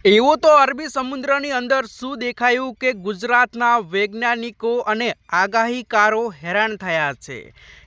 એવું તો અરબી સમુદ્રની અંદર શું દેખાયું કે ગુજરાતના વૈજ્ઞાનિકો અને આગાહીકારો હેરાન થયા છે।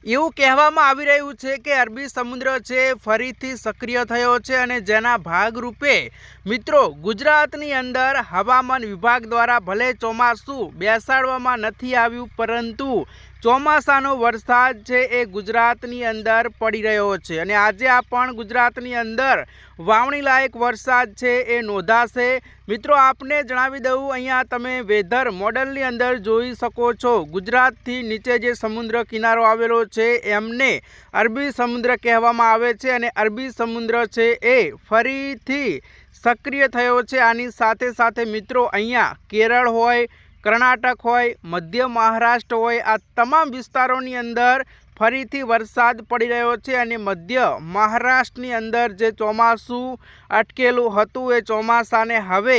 એવું કહેવામાં આવી રહ્યું છે કે અરબી સમુદ્ર છે ફરીથી સક્રિય થયો છે અને જેના ભાગરૂપે મિત્રો ગુજરાતની અંદર હવામાન વિભાગ દ્વારા ભલે ચોમાસું બેસાડવામાં નથી આવ્યું, પરંતુ ચોમાસાનો વરસાદ છે એ ગુજરાતની અંદર પડી રહ્યો છે અને આજે આ પણ ગુજરાતની અંદર વાવણી લાયક વરસાદ છે એ નોંધાશે। મિત્રો આપને જણાવી દઉં, અહીંયા તમે વેધર મોડલની અંદર જોઈ શકો છો, ગુજરાતથી નીચે જે સમુદ્ર કિનારો આવેલો છે એમને અરબી સમુદ્ર કહેવામાં આવે છે અને અરબી સમુદ્ર છે એ ફરીથી સક્રિય થયો છે। આની સાથે સાથે મિત્રો અહીંયા કેરળ હોય, કર્ણાટક હોય, મધ્ય મહારાષ્ટ્ર હોય, આ તમામ વિસ્તારોની અંદર ફરીથી વરસાદ પડી રહ્યો છે અને મધ્ય મહારાષ્ટ્રની અંદર જે ચોમાસું અટકેલું હતું એ ચોમાસાને હવે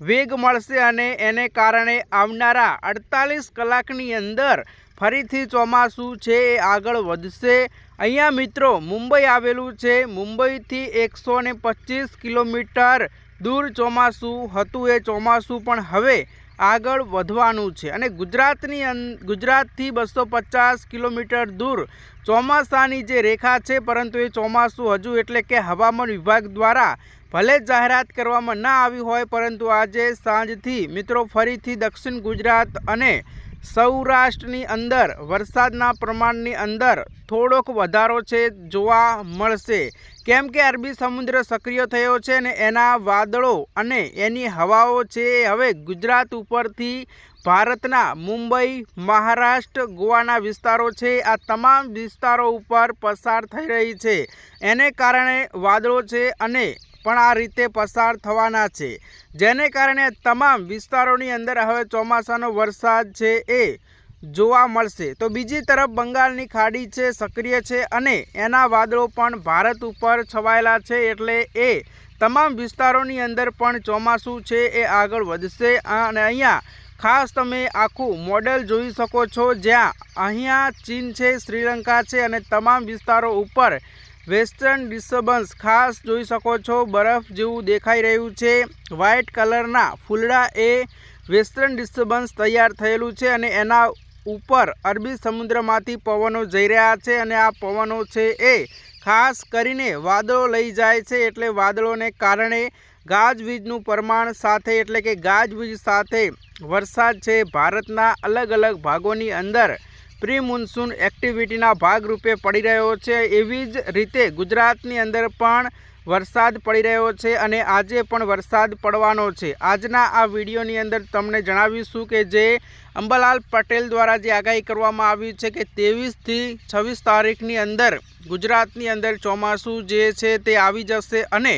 વેગ મળશે અને એને કારણે આવનારા 48 કલાકની અંદર ફરીથી ચોમાસું છે એ આગળ વધશે। અહીંયા મિત્રો મુંબઈ આવેલું છે, મુંબઈથી 125 કિલોમીટર દૂર ચોમાસું હતું એ ચોમાસું પણ હવે આગળ વધવાનું છે અને ગુજરાતથી 250 કિલોમીટર દૂર ચોમાસાની જે રેખા છે, પરંતુ એ ચોમાસું હજુ એટલે કે હવામાન વિભાગ દ્વારા ભલે જાહેરાત કરવામાં ના આવી હોય, પરંતુ આજે સાંજથી મિત્રો ફરીથી દક્ષિણ ગુજરાત અને સૌરાષ્ટ્રની અંદર વરસાદના પ્રમાણની અંદર થોડોક વધારો છે જોવા મળશે, કેમ કે અરબી સમુદ્ર સક્રિય થયો છે અને એના વાદળો અને એની હવાઓ છે એ હવે ગુજરાત ઉપરથી ભારતના મુંબઈ, મહારાષ્ટ્ર, ગોવાના વિસ્તારો છે આ તમામ વિસ્તારો ઉપર પસાર થઈ રહી છે। એને કારણે વાદળો છે અને પણ આ રીતે પસાર થવાના છે, જેને કારણે તમામ વિસ્તારોની અંદર હવે ચોમાસાનો વરસાદ છે એ જોવા મળશે। તો બીજી તરફ બંગાળની ખાડી છે સક્રિય છે અને એના વાદળો પણ ભારત ઉપર છવાયેલા છે, એટલે એ તમામ વિસ્તારોની અંદર પણ ચોમાસું છે એ આગળ વધશે। અને અહીંયા ખાસ તમે આખું મોડેલ જોઈ શકો છો, જ્યાં અહીંયા ચીન છે, શ્રીલંકા છે અને તમામ વિસ્તારો ઉપર વેસ્ટર્ન ડિસ્ટર્બન્સ ખાસ જોઈ શકો છો, બરફ જેવું દેખાઈ રહ્યું છે। વ્હાઇટ કલરના ફૂલડા એ વેસ્ટર્ન ડિસ્ટર્બન્સ તૈયાર થયેલું છે અને એના ઉપર અરબી સમુદ્રમાંથી પવનો જઈ રહ્યા છે અને આ પવનો છે એ ખાસ કરીને વાદળો લઈ જાય છે, એટલે વાદળોને કારણે ગાજવીજનું પ્રમાણ સાથે એટલે કે ગાજવીજ સાથે વરસાદ છે ભારતના અલગ અલગ ભાગોની અંદર પ્રી મોન્સૂન એક્ટિવિટીના ભાગરૂપે પડી રહ્યો છે। એવી જ રીતે ગુજરાતની અંદર પણ વરસાદ પડી રહ્યો છે અને આજે પણ વરસાદ પડવાનો છે। આજના આ વિડીયોની અંદર તમને જણાવીશું કે જે અંબાલાલ પટેલ દ્વારા જે આગાહી કરવામાં આવી છે કે 23થી 26 તારીખની અંદર ગુજરાતની અંદર ચોમાસું જે છે તે આવી જશે અને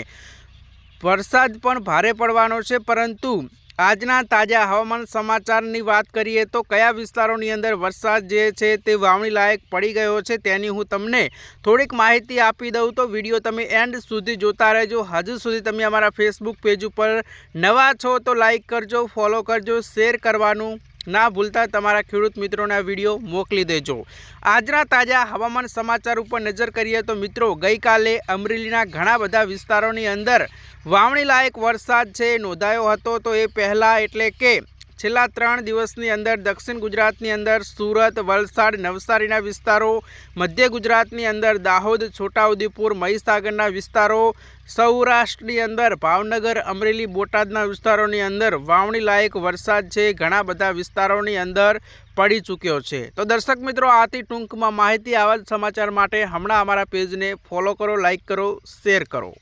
વરસાદ પણ ભારે પડવાનો છે। પરંતુ આજના તાજા હવામાન સમાચારની વાત કરીએ તો કયા વિસ્તારોની અંદર વરસાદ જે છે તે વાવણી લાયક પડી ગયો છે તેની હું તમને થોડીક માહિતી આપી દઉં, તો વિડીયો તમે એન્ડ સુધી જોતા રહેજો। હજુ સુધી તમે અમારા ફેસબુક પેજ ઉપર નવા છો તો લાઈક કરજો, ફોલો કરજો, શેર કરવાનું ના ભૂલતા, તમારા ખેડૂત મિત્રોને આ વિડીયો મોકલી દેજો। આજના તાજા હવામાન સમાચાર ઉપર નજર કરીએ તો મિત્રો ગઈકાલે અમરેલીના ઘણા બધા વિસ્તારોની અંદર વાવણી લાયક વરસાદ છે નોંધાયો હતો। તો એ પહેલાં એટલે કે છેલ્લા 3 દિવસની અંદર દક્ષિણ ગુજરાતની અંદર સુરત, વલસાડ, નવસારીના વિસ્તારો, મધ્ય ગુજરાતની અંદર દાહોદ, છોટાઉદેપુર, મહીસાગરના વિસ્તારો, સૌરાષ્ટ્રની અંદર ભાવનગર, અમરેલી, બોટાદના વિસ્તારોની અંદર વાવણી લાયક વરસાદ છે ઘણા બધા વિસ્તારોની અંદર પડી ચૂક્યો છે। તો દર્શક મિત્રો, આથી ટૂંકમાં માહિતી આવા જ સમાચાર માટે હમણાં અમારા પેજને ફોલો કરો, લાઈક કરો, શેર કરો।